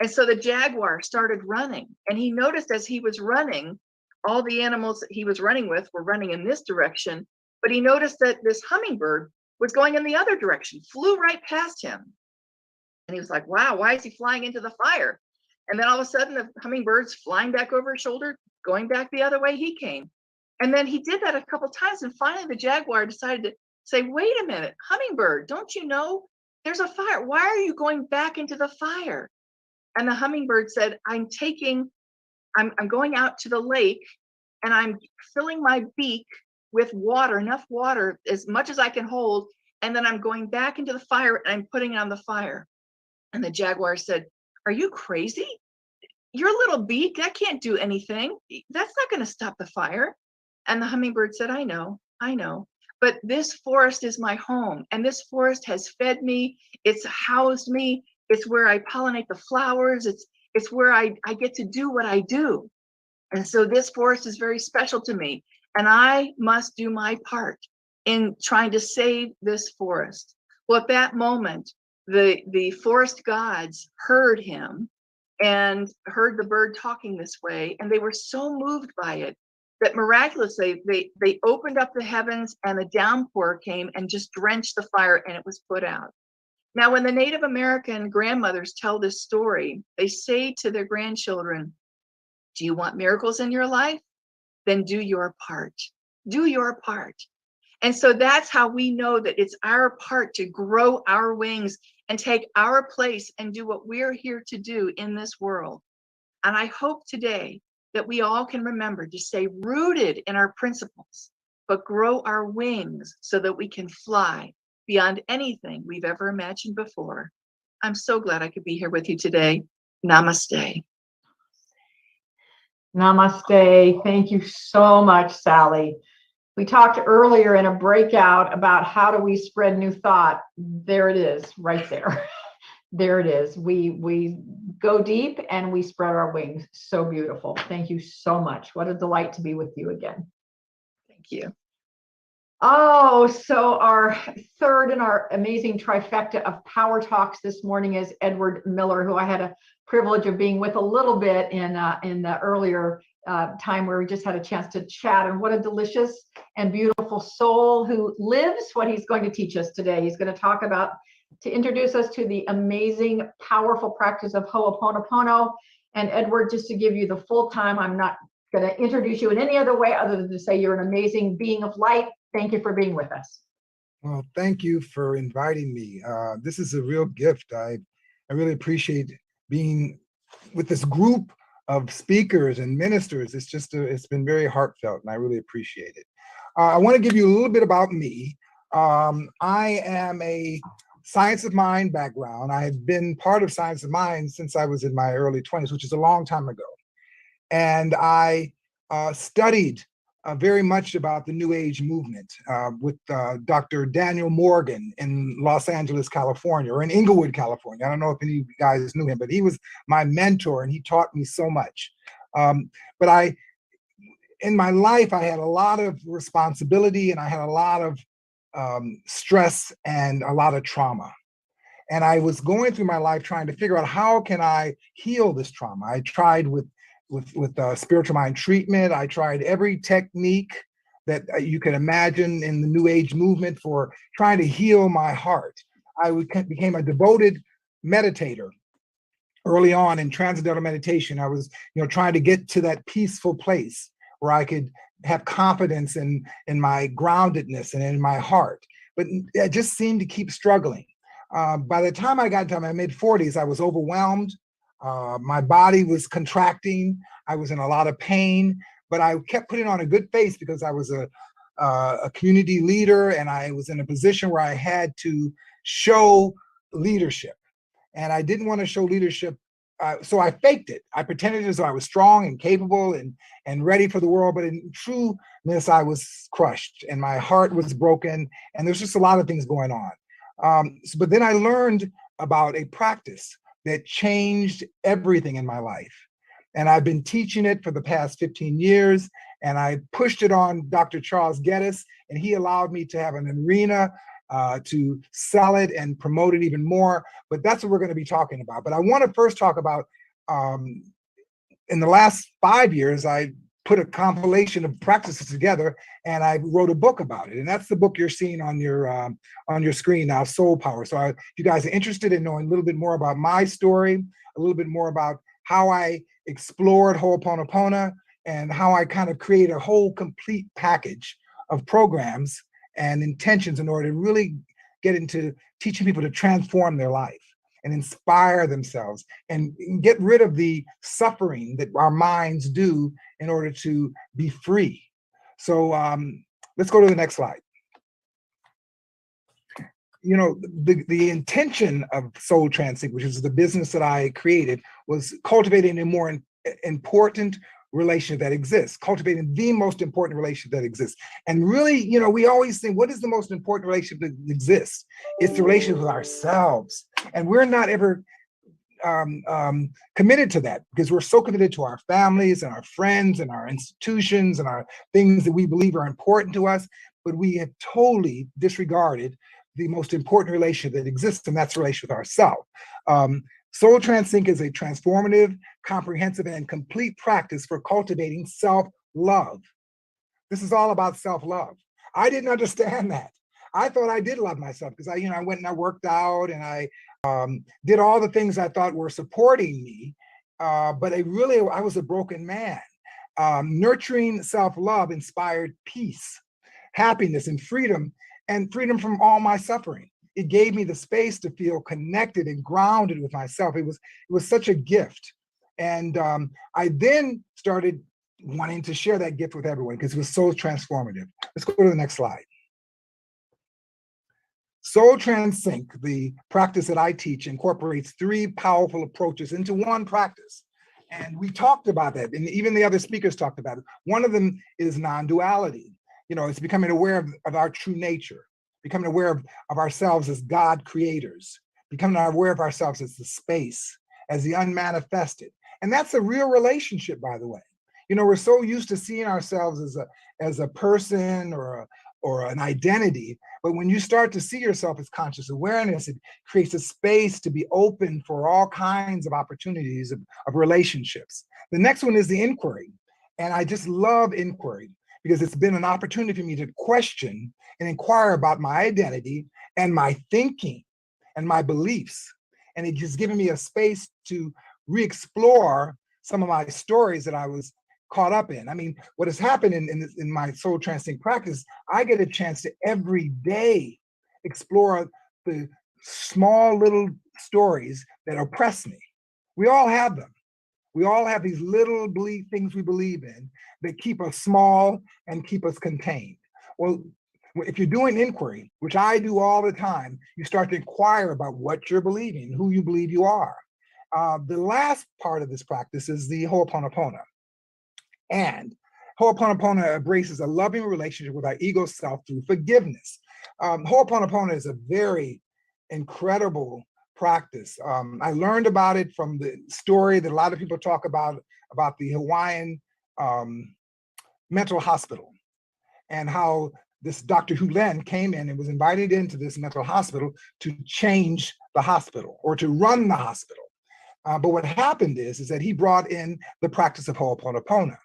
And so the jaguar started running, and he noticed as he was running, all the animals that he was running with were running in this direction. But he noticed that this hummingbird was going in the other direction, flew right past him. And he was like, wow, why is he flying into the fire? And then all of a sudden, the hummingbird's flying back over his shoulder, going back the other way he came. And then he did that a couple times. And finally, the jaguar decided to say, wait a minute, hummingbird, don't you know there's a fire? Why are you going back into the fire? And the hummingbird said, I'm going out to the lake, and I'm filling my beak with water, enough water, as much as I can hold. And then I'm going back into the fire and I'm putting it on the fire. And the jaguar said, are you crazy? your little beak, that can't do anything. That's not going to stop the fire. And the hummingbird said, I know, but this forest is my home, and this forest has fed me. It's housed me. It's where I pollinate the flowers. It's where I get to do what I do. And so this forest is very special to me, and I must do my part in trying to save this forest. Well, at that moment, the forest gods heard him and heard the bird talking this way, and they were so moved by it that miraculously they opened up the heavens, and a downpour came and just drenched the fire, and it was put out. Now, when the Native American grandmothers tell this story, they say to their grandchildren, do you want miracles in your life? Then do your part. Do your part. And so that's how we know that it's our part to grow our wings and take our place and do what we're here to do in this world. And I hope today that we all can remember to stay rooted in our principles, but grow our wings so that we can fly beyond anything we've ever imagined before. I'm so glad I could be here with you today. Namaste. Namaste. Thank you so much, Sally. We talked earlier in a breakout about how do we spread new thought. There it is, right there. There it is. We go deep and we spread our wings. So beautiful. Thank you so much. What a delight to be with you again. Thank you. Oh, so our third in our amazing trifecta of power talks this morning is Edward Miller, who I had a privilege of being with a little bit in the earlier time where we just had a chance to chat. And what a delicious and beautiful soul who lives what he's going to teach us today. He's going to talk about, to introduce us to the amazing, powerful practice of Ho'oponopono. And Edward, just to give you the full time, I'm not going to introduce you in any other way other than to say you're an amazing being of light. Thank you for being with us. Well, thank you for inviting me. This is a real gift. I really appreciate being with this group of speakers and ministers. It's been very heartfelt, and I really appreciate it. I want to give you a little bit about me. I am a science of mind background. I've been part of science of mind since I was in my early 20s, which is a long time ago. And I studied very much about the New Age movement with Dr. Daniel Morgan in Los Angeles, California, or in Inglewood, California. I don't know if any of you guys knew him, but he was my mentor and he taught me so much. But in my life, I had a lot of responsibility and I had a lot of stress and a lot of trauma. And I was going through my life trying to figure out how can I heal this trauma. I tried with spiritual mind treatment. I tried every technique that you could imagine in the New Age movement for trying to heal my heart. I became a devoted meditator early on in transcendental meditation. I was, trying to get to that peaceful place where I could have confidence in my groundedness and in my heart. But I just seemed to keep struggling. By the time I got to my mid-40s, I was overwhelmed. My body was contracting. I was in a lot of pain, but I kept putting on a good face because I was a community leader and I was in a position where I had to show leadership. And I didn't want to show leadership, so I faked it. I pretended as though I was strong and capable and ready for the world, but in trueness, I was crushed and my heart was broken and there's just a lot of things going on. But then I learned about a practice that changed everything in my life. And I've been teaching it for the past 15 years. And I pushed it on Dr. Charles Geddes, and he allowed me to have an arena to sell it and promote it even more. But that's what we're going to be talking about. But I want to first talk about, in the last 5 years, I put a compilation of practices together and I wrote a book about it. And that's the book you're seeing on your screen now, Soul Power. So if you guys are interested in knowing a little bit more about my story, a little bit more about how I explored Ho'oponopono and how I kind of create a whole complete package of programs and intentions in order to really get into teaching people to transform their life and inspire themselves and get rid of the suffering that our minds do in order to be free. So let's go to the next slide. the intention of Soul Transync, which is the business that I created, was cultivating a more important relationship that exists, cultivating the most important relationship that exists. And really, we always think, what is the most important relationship that exists? It's the relationship with ourselves. And we're not ever committed to that, because we're so committed to our families and our friends and our institutions and our things that we believe are important to us, but we have totally disregarded the most important relationship that exists, and that's the relationship with ourselves. Soul Transync is a transformative, comprehensive, and complete practice for cultivating self-love. This is all about self-love. I didn't understand that. I thought I did love myself because I went and I worked out and I did all the things I thought were supporting me, but I was a broken man. Nurturing self-love inspired peace, happiness, and freedom from all my suffering. It gave me the space to feel connected and grounded with myself. It was such a gift. And I then started wanting to share that gift with everyone because it was so transformative. Let's go to the next slide. Soul Transync, the practice that I teach, incorporates 3 powerful approaches into one practice. And we talked about that, and even the other speakers talked about it. One of them is non-duality. It's becoming aware of our true nature, becoming aware of ourselves as God creators, becoming aware of ourselves as the space, as the unmanifested. And that's a real relationship, by the way. We're so used to seeing ourselves as a person or an identity, but when you start to see yourself as conscious awareness, it creates a space to be open for all kinds of opportunities of relationships. The next one is the inquiry. And I just love inquiry because it's been an opportunity for me to question and inquire about my identity and my thinking and my beliefs. And it just given me a space to re-explore some of my stories that I was caught up in. I mean, what has happened in my Soul Transync practice, I get a chance to every day explore the small little stories that oppress me. We all have them. We all have these little things we believe in that keep us small and keep us contained. Well, if you're doing inquiry, which I do all the time, you start to inquire about what you're believing, who you believe you are. The last part of this practice is the Ho'oponopono. And Ho'oponopono embraces a loving relationship with our ego self through forgiveness. Ho'oponopono is a very incredible practice. I learned about it from the story that a lot of people talk about the Hawaiian mental hospital, and how this Dr. Hulen came in and was invited into this mental hospital to change the hospital or to run the hospital. But what happened is that he brought in the practice of Ho'oponopono.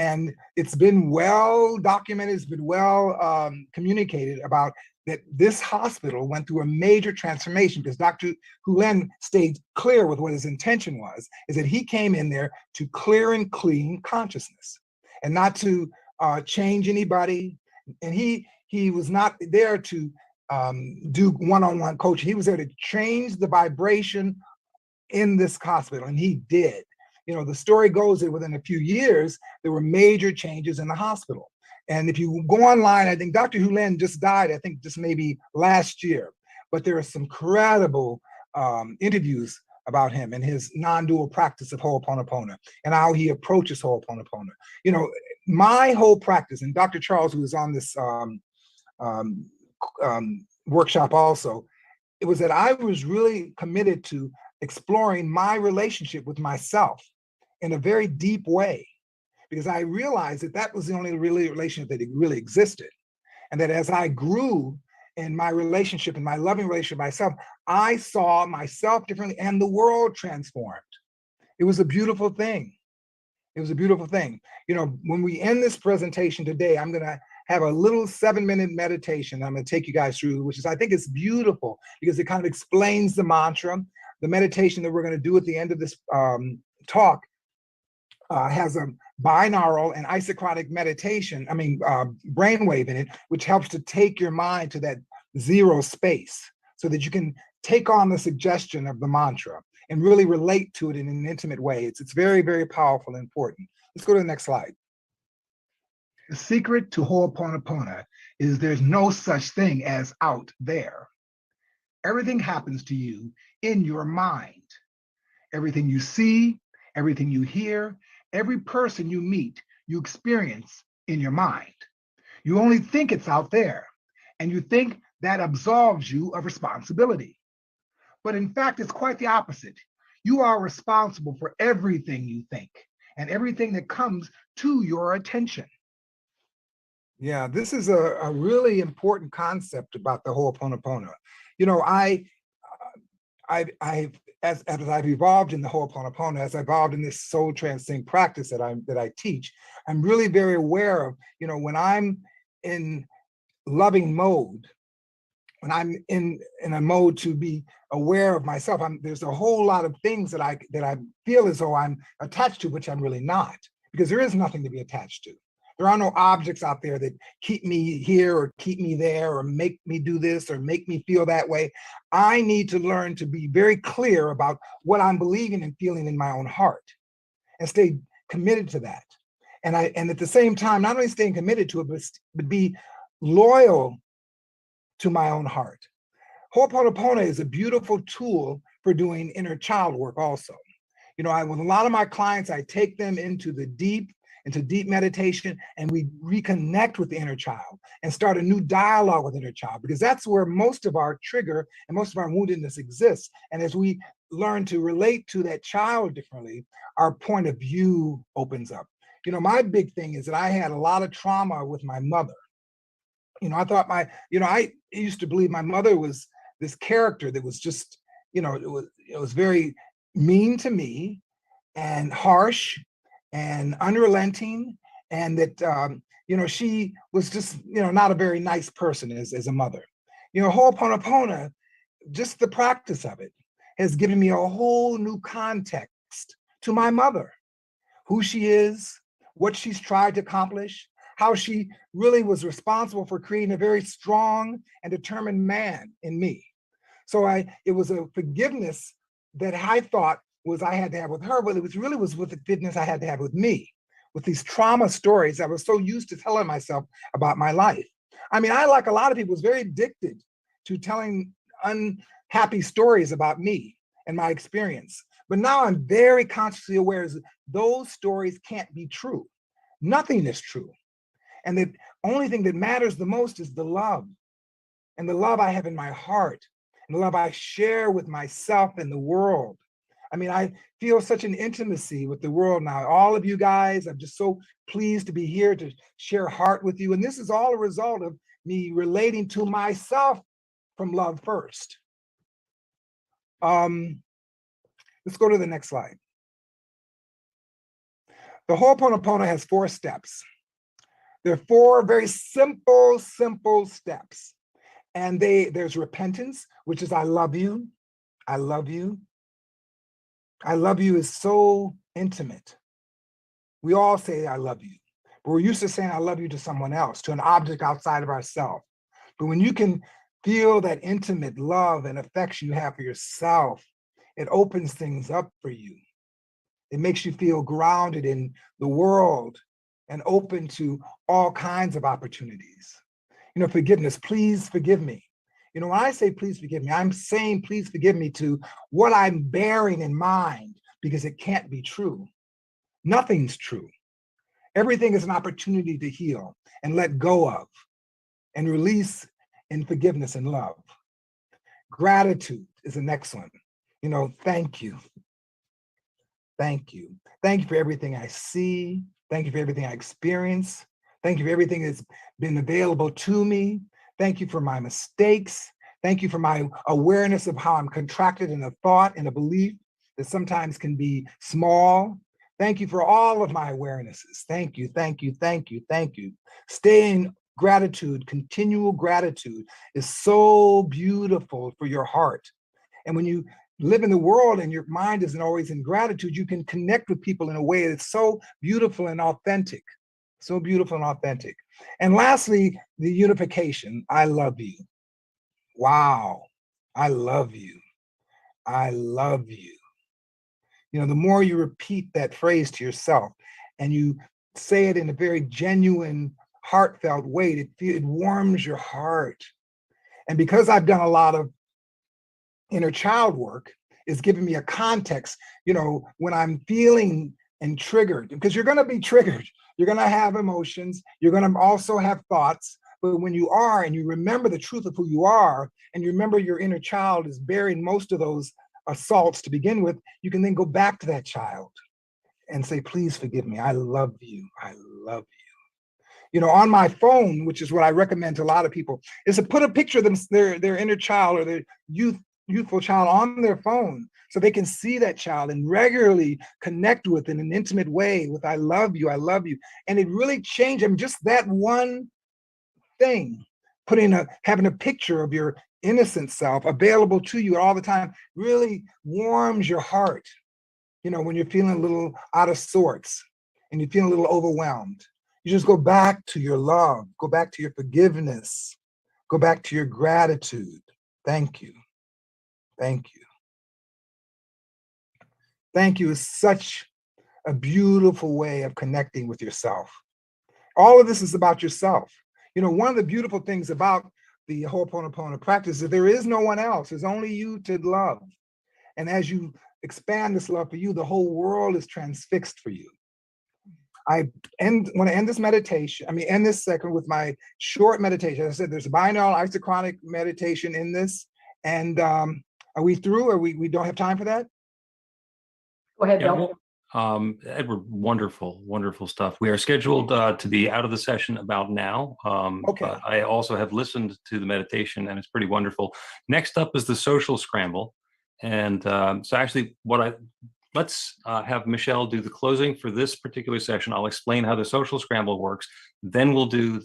And it's been well documented, it's been well communicated about that this hospital went through a major transformation because Dr. Hulen stayed clear with what his intention was, is that he came in there to clear and clean consciousness and not to change anybody. And he was not there to do one-on-one coaching. He was there to change the vibration in this hospital, and he did. The story goes that within a few years, there were major changes in the hospital. And if you go online, I think Dr. Hulen just died, I think just maybe last year, but there are some credible interviews about him and his non-dual practice of Ho'oponopono and how he approaches Ho'oponopono. My whole practice, and Dr. Charles, who was on this workshop also, it was that I was really committed to exploring my relationship with myself in a very deep way, because I realized that was the only really relationship that really existed. And that as I grew in my relationship and my loving relationship with myself, I saw myself differently and the world transformed. It was a beautiful thing. It was a beautiful thing. When we end this presentation today, I'm going to have a little 7-minute meditation I'm going to take you guys through, which is, I think it's beautiful because it kind of explains the mantra. The meditation that we're going to do at the end of this talk has a binaural and isochronic meditation, brainwave in it, which helps to take your mind to that zero space so that you can take on the suggestion of the mantra and really relate to it in an intimate way. It's very, very powerful and important. Let's go to the next slide. The secret to Ho'oponopono is there's no such thing as out there. Everything happens to you in your mind. Everything you see, everything you hear, every person you meet, you experience in your mind. You only think it's out there, and you think that absolves you of responsibility. But in fact, it's quite the opposite. You are responsible for everything you think and everything that comes to your attention. Yeah, this is a really important concept about the Ho'oponopono. You know, as I've evolved in the Ho'oponopono, as I've evolved in this soul transcending practice that I teach, I'm really very aware of, you know, when I'm in loving mode, when I'm in a mode to be aware of myself, there's a whole lot of things that I feel as though I'm attached to, which I'm really not, because there is nothing to be attached to. There are no objects out there that keep me here or keep me there or make me do this or make me feel that way. I need to learn to be very clear about what I'm believing and feeling in my own heart and stay committed to that. And at the same time, not only staying committed to it, but be loyal to my own heart. Ho'oponopono is a beautiful tool for doing inner child work also. You know, with a lot of my clients, I take them into deep meditation, and we reconnect with the inner child and start a new dialogue with inner child, because that's where most of our trigger and most of our woundedness exists. And as we learn to relate to that child differently, our point of view opens up. You know, my big thing is that I had a lot of trauma with my mother. You know, I used to believe my mother was this character that was just, you know, it was very mean to me and harsh and unrelenting, and that, you know, she was just, you know, not a very nice person as a mother. You know, Ho'oponopono, just the practice of it, has given me a whole new context to my mother, who she is, what she's tried to accomplish, how she really was responsible for creating a very strong and determined man in me. So it was a forgiveness that I thought I had to have with her, but it was with the forgiveness I had to have with me, with these trauma stories I was so used to telling myself about my life. I mean, I, like a lot of people, was very addicted to telling unhappy stories about me and my experience. But now I'm very consciously aware that those stories can't be true. Nothing is true. And the only thing that matters the most is the love, and the love I have in my heart, and the love I share with myself and the world. I mean, I feel such an intimacy with the world now. All of you guys, I'm just so pleased to be here to share heart with you. And this is all a result of me relating to myself from love first. Let's go to the next slide. The Ho'oponopono has 4 steps. There are 4 very simple steps. And there's repentance, which is I love you. I love you. I love you is so intimate. We all say I love you, but we're used to saying I love you to someone else, to an object outside of ourselves. But when you can feel that intimate love and affection you have for yourself, it opens things up for you. It makes you feel grounded in the world and open to all kinds of opportunities. You know, forgiveness, please forgive me. You know, when I say please forgive me, I'm saying please forgive me to what I'm bearing in mind, because it can't be true. Nothing's true. Everything is an opportunity to heal and let go of and release in forgiveness and love. Gratitude is the next one. You know, thank you. Thank you. Thank you for everything I see. Thank you for everything I experience. Thank you for everything that's been available to me. Thank you for my mistakes. Thank you for my awareness of how I'm contracted in a thought and a belief that sometimes can be small. Thank you for all of my awarenesses. Thank you, thank you, thank you, thank you. Staying gratitude, continual gratitude is so beautiful for your heart. And when you live in the world and your mind isn't always in gratitude, you can connect with people in a way that's so beautiful and authentic. So beautiful and authentic. And lastly, the unification. I love you. Wow. I love you. I love you. You know, the more you repeat that phrase to yourself and you say it in a very genuine, heartfelt way, it warms your heart. And because I've done a lot of inner child work is giving me a context, when I'm feeling and triggered, because you're going to be triggered. You're going to have emotions. You're going to also have thoughts. But when you are, and you remember the truth of who you are, and you remember your inner child is bearing most of those assaults to begin with, you can then go back to that child and say, please forgive me. I love you. I love you. On my phone, which is what I recommend to a lot of people, is to put a picture of their inner child or their youthful child on their phone so they can see that child and regularly connect with in an intimate way with I love you, I love you. And it really changed. Just that one thing, having a picture of your innocent self available to you all the time really warms your heart. When you're feeling a little out of sorts and you're feeling a little overwhelmed, you just go back to your love, go back to your forgiveness, go back to your gratitude. Thank you. Thank you. Thank you is such a beautiful way of connecting with yourself. All of this is about yourself. One of the beautiful things about the Ho'oponopono practice is that there is no one else. There's only you to love. And as you expand this love for you, the whole world is transfixed for you. I want to end this meditation, end this second with my short meditation. As I said, there's a binaural isochronic meditation in this. And are we through, or we don't have time for that? Go ahead, Yeah, Bill. Edward, wonderful stuff. We are scheduled to be out of the session about now. Okay. But I also have listened to the meditation, and it's pretty wonderful. Next up is the social scramble. And so actually let's have Michelle do the closing for this particular session. I'll explain how the social scramble works. Then we'll do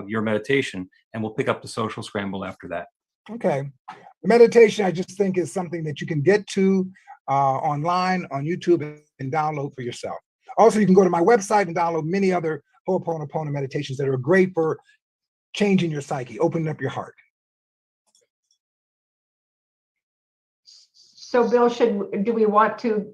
your meditation, and we'll pick up the social scramble after that. Okay. The meditation, I just think, is something that you can get to online on YouTube and download for yourself. Also, you can go to my website and download many other Ho'oponopono meditations that are great for changing your psyche, opening up your heart. So Bill, do we want to?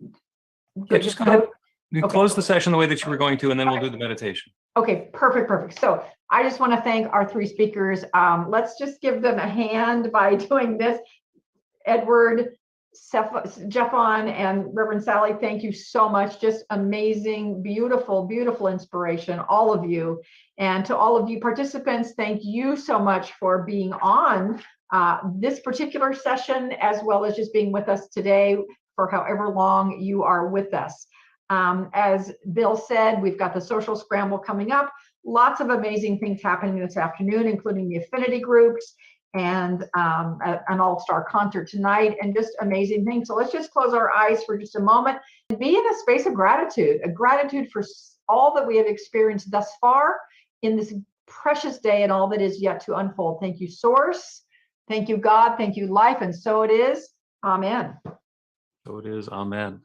Yeah, just go ahead. You Okay. close the session the way that you were going to, and then we'll do the meditation. Okay, perfect. So I just want to thank our three speakers. Let's just give them a hand by doing this. Edward, Jeffon, and Reverend Sally, thank you so much. Just amazing, beautiful inspiration, all of you. And to all of you participants, thank you so much for being on this particular session, as well as just being with us today for however long you are with us. As Bill said, we've got the social scramble coming up. Lots of amazing things happening this afternoon, including the affinity groups and an all-star concert tonight, and just amazing things. So let's just close our eyes for just a moment and be in a space of gratitude, a gratitude for all that we have experienced thus far in this precious day and all that is yet to unfold. Thank you, Source. Thank you, God. Thank you, life. And so it is. Amen. So it is. Amen.